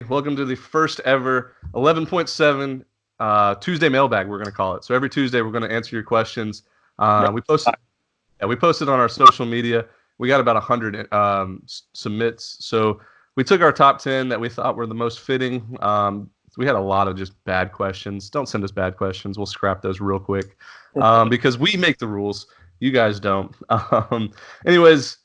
Welcome to the first ever 11.7 Tuesday Mailbag, we're going to call it. So every Tuesday, we're going to answer your questions. We posted on our social media. We got about 100 submits. So we took our top 10 that we thought were the most fitting. We had a lot of just bad questions. Don't send us bad questions. We'll scrap those real quick because we make the rules. You guys don't. Anyways,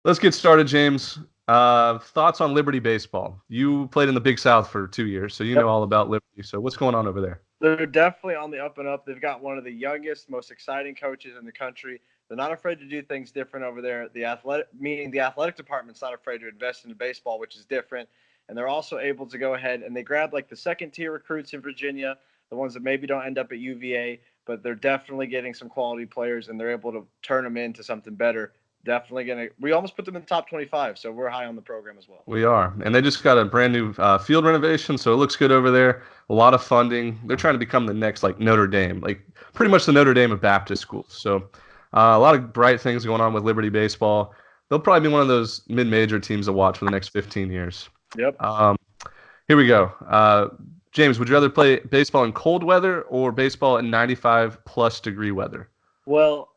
let's get started, James. Thoughts on Liberty baseball? You played in the Big South for 2 years, so you know all about Liberty. So what's going on over there? They're definitely on the up and up. They've got one of the youngest, most exciting coaches in the country. They're not afraid to do things different over there. The athletic department's not afraid to invest into baseball, which is different. And they're also able to go ahead and they grab like the second tier recruits in Virginia, the ones that maybe don't end up at UVA, but they're definitely getting some quality players and they're able to turn them into something better. Definitely gonna. We almost put them in the top 25, so we're high on the program as well. We are, and they just got a brand new field renovation, so it looks good over there. A lot of funding. They're trying to become the next like Notre Dame, like pretty much the Notre Dame of Baptist schools. So a lot of bright things going on with Liberty baseball. They'll probably be one of those mid-major teams to watch for the next 15 years. Yep. Here we go. James, would you rather play baseball in cold weather or baseball in 95 plus degree weather? Well,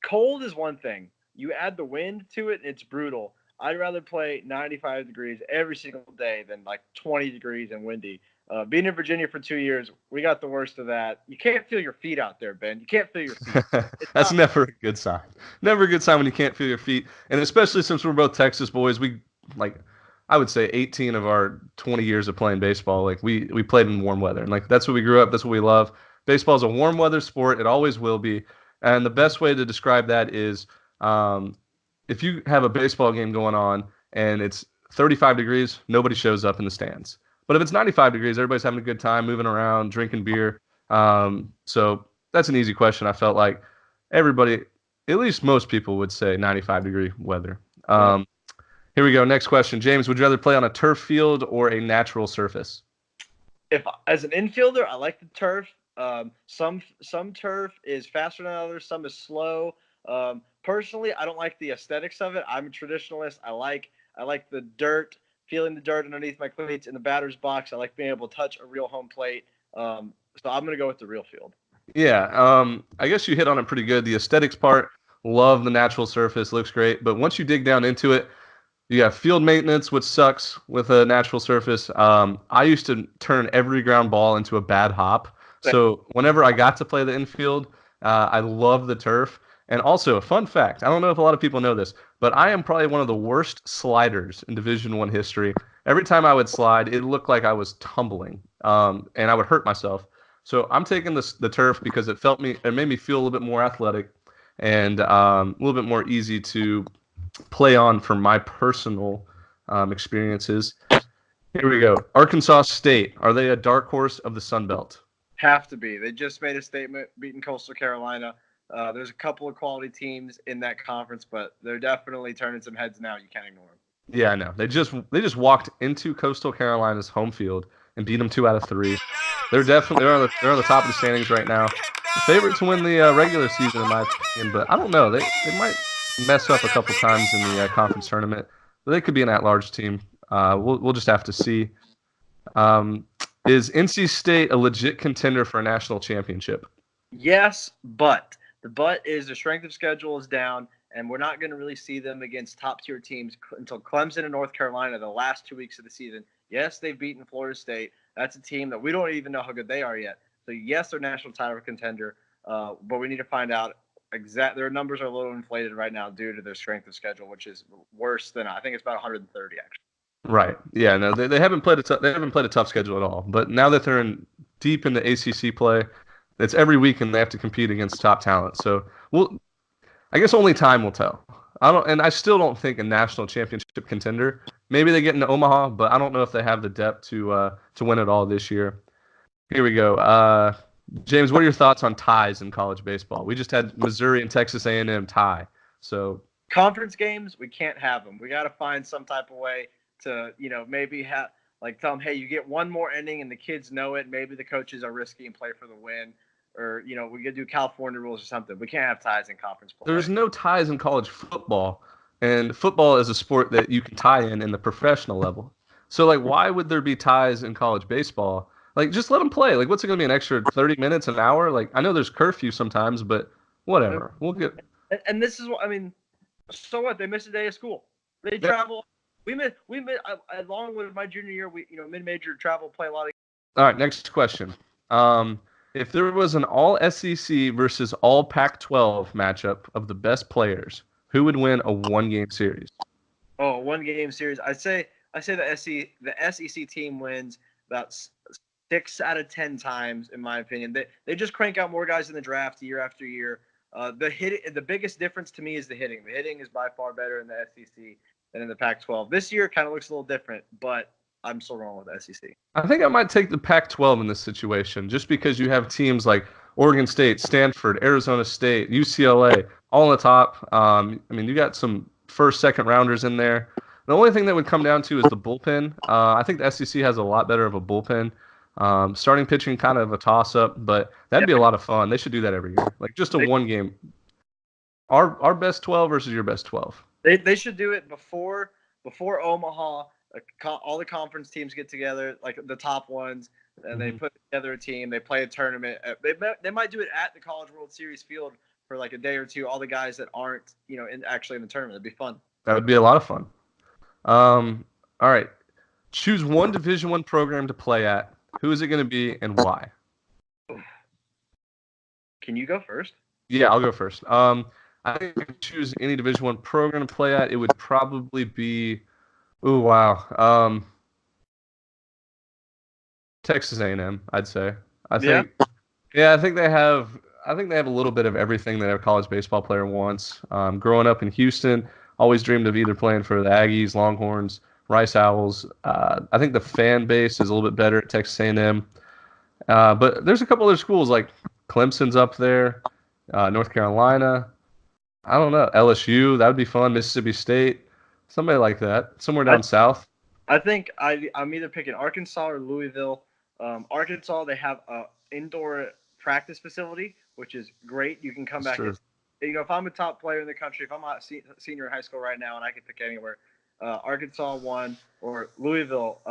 cold is one thing. You add the wind to it, it's brutal. I'd rather play 95 degrees every single day than like 20 degrees and windy. Being in Virginia for 2 years, we got the worst of that. You can't feel your feet out there, Ben. You can't feel your feet. That's never a good sign. Never a good sign when you can't feel your feet. And especially since we're both Texas boys, I would say 18 of our 20 years of playing baseball, like we played in warm weather. And like that's what we grew up, that's what we love. Baseball is a warm weather sport. It always will be. And the best way to describe that is if you have a baseball game going on and it's 35 degrees, nobody shows up in the stands. But if it's 95 degrees, everybody's having a good time, moving around, drinking beer. So that's an easy question. I felt like everybody, at least most people, would say 95-degree weather. Here we go. Next question. James, would you rather play on a turf field or a natural surface? If as an infielder, I like the turf. Some turf is faster than others. Some is slow. Personally, I don't like the aesthetics of it. I'm a traditionalist. I like the dirt, feeling the dirt underneath my cleats in the batter's box. I like being able to touch a real home plate. So I'm gonna go with the real field. Yeah, I guess you hit on it pretty good. The aesthetics part, love the natural surface, looks great. But once you dig down into it, you have field maintenance, which sucks with a natural surface. I used to turn every ground ball into a bad hop. So whenever I got to play the infield, I love the turf. And also, a fun fact, I don't know if a lot of people know this, but I am probably one of the worst sliders in Division I history. Every time I would slide, it looked like I was tumbling, and I would hurt myself. So I'm taking the turf because it made me feel a little bit more athletic and a little bit more easy to play on for my personal experiences. Here we go. Arkansas State, are they a dark horse of the Sun Belt? Have to be. They just made a statement beating Coastal Carolina. There's a couple of quality teams in that conference, but they're definitely turning some heads now. You can't ignore them. Yeah, I know. They just walked into Coastal Carolina's home field and beat them 2 out of 3. They're on the top of the standings right now. The favorite to win the regular season, in my opinion, but I don't know. They might mess up a couple times in the conference tournament. But they could be an at-large team. We'll just have to see. Is NC State a legit contender for a national championship? Yes, but the but is the strength of schedule is down, and we're not going to really see them against top-tier teams until Clemson and North Carolina the last 2 weeks of the season. Yes, they've beaten Florida State. That's a team that we don't even know how good they are yet. So, yes, they're national title contender, but we need to find out their numbers are a little inflated right now due to their strength of schedule, which is worse than I think it's about 130 actually. Right. Yeah. No, they haven't played they haven't played a tough schedule at all. But now that they're deep in the ACC play, it's every week and they have to compete against top talent. So I guess only time will tell. I still don't think a national championship contender. Maybe they get into Omaha, but I don't know if they have the depth to win it all this year. Here we go. James, what are your thoughts on ties in college baseball? We just had Missouri and Texas A&M tie. So conference games, we can't have them. We got to find some type of way to, maybe tell them, hey, you get one more inning and the kids know it. Maybe the coaches are risky and play for the win. Or, we could do California rules or something. We can't have ties in conference play. There's no ties in college football. And football is a sport that you can tie in the professional level. So like, why would there be ties in college baseball? Like, just let them play. Like, what's it gonna be, an extra 30 minutes, an hour? Like, I know there's curfew sometimes, but whatever. We'll get. And this is what I mean. So what? They miss a day of school. They Yeah. travel. We miss. Along with my junior year, we mid-major travel, play a lot of. All right, next question. Um, if there was an all SEC versus all Pac-12 matchup of the best players, who would win a one-game series? Oh, one game series. I say the SEC team wins about 6 out of 10 times, in my opinion. They just crank out more guys in the draft year after year. The biggest difference to me is the hitting. The hitting is by far better in the SEC than in the Pac-12. This year kind of looks a little different, but I'm still going with the SEC. I think I might take the Pac-12 in this situation, just because you have teams like Oregon State, Stanford, Arizona State, UCLA, all on the top. I mean, you got some first, second rounders in there. The only thing that would come down to is the bullpen. I think the SEC has a lot better of a bullpen. Starting pitching, kind of a toss-up, but that'd be a lot of fun. They should do that every year, like just a one game. Our best 12 versus your best 12. They should do it before Omaha. All the conference teams get together, like the top ones, and they put together a team. They play a tournament. They might do it at the College World Series field for like a day or two. All the guys that aren't actually in the tournament. It'd be fun. That would be a lot of fun. All right. Choose one Division I program to play at. Who is it going to be and why? Can you go first? Yeah, I'll go first. I think if I could choose any Division I program to play at, it would probably be, ooh, wow. Texas A&M, I'd say. I think, yeah, I think they have a little bit of everything that a college baseball player wants. Growing up in Houston, always dreamed of either playing for the Aggies, Longhorns, Rice Owls. I think the fan base is a little bit better at Texas A&M. But there's a couple other schools like Clemson's up there, North Carolina. I don't know, LSU. That would be fun. Mississippi State, somebody like that, somewhere down south. I think I'm either picking Arkansas or Louisville. Arkansas, they have a indoor practice facility, which is great. You can come back. If I'm a top player in the country, if I'm a senior in high school right now and I can pick anywhere, Arkansas one or Louisville.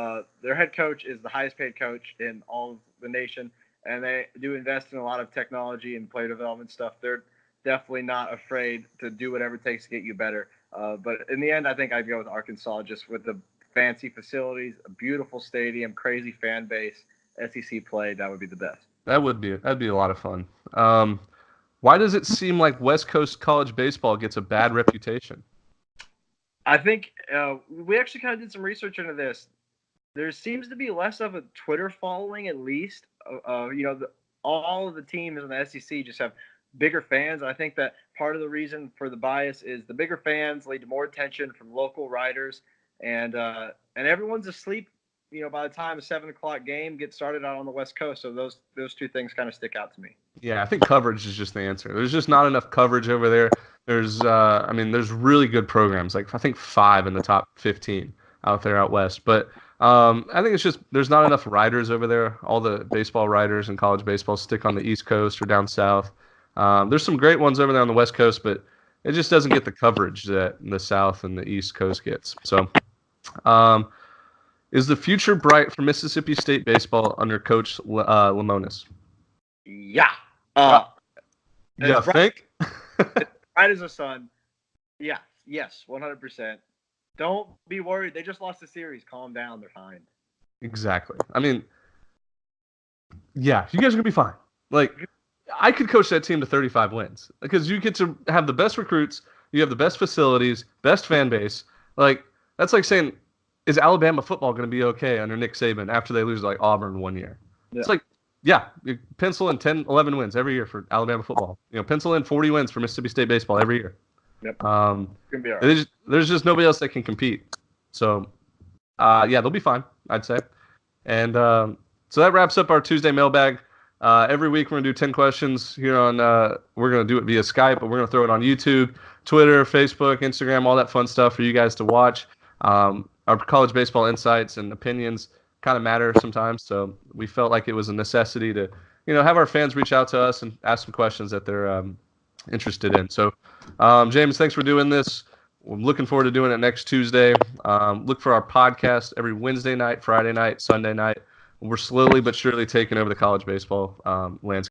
Their head coach is the highest paid coach in all of the nation, and they do invest in a lot of technology and player development stuff. They're definitely not afraid to do whatever it takes to get you better. But in the end, I think I'd go with Arkansas, just with the fancy facilities, a beautiful stadium, crazy fan base, SEC play. That would be the best. That'd be a lot of fun. Why does it seem like West Coast college baseball gets a bad reputation? I think we actually kind of did some research into this. There seems to be less of a Twitter following, at least. All of the teams in the SEC just have bigger fans. I think that part of the reason for the bias is the bigger fans lead to more attention from local writers, and everyone's asleep. By the time a 7 o'clock game gets started out on the West Coast, so those two things kind of stick out to me. Yeah, I think coverage is just the answer. There's just not enough coverage over there. There's really good programs, like I think 5 in the top 15 out there out west. But I think it's just there's not enough writers over there. All the baseball writers in college baseball stick on the East Coast or down south. There's some great ones over there on the West Coast, but it just doesn't get the coverage that the South and the East Coast gets. So, is the future bright for Mississippi State baseball under Coach Lemonis? Yeah. You think? Bright as the sun. Yeah. Yes. 100%. Don't be worried. They just lost the series. Calm down. They're fine. Exactly. I mean, yeah, you guys are gonna be fine. Like, I could coach that team to 35 wins because you get to have the best recruits, you have the best facilities, best fan base. Like, that's like saying, is Alabama football going to be okay under Nick Saban after they lose like Auburn one year? Yeah. It's like, yeah, you pencil in 10, 11 wins every year for Alabama football. Pencil in 40 wins for Mississippi State baseball every year. Yep. Gonna be all right. There's just nobody else that can compete. So, yeah, they'll be fine, I'd say. And so that wraps up our Tuesday mailbag. Every week we're going to do 10 questions here on, we're going to do it via Skype, but we're going to throw it on YouTube, Twitter, Facebook, Instagram, all that fun stuff for you guys to watch. Our college baseball insights and opinions kind of matter sometimes, so we felt like it was a necessity to, have our fans reach out to us and ask some questions that they're interested in. So, James, thanks for doing this. we're looking forward to doing it next Tuesday. Look for our podcast every Wednesday night, Friday night, Sunday night. We're slowly but surely taking over the college baseball landscape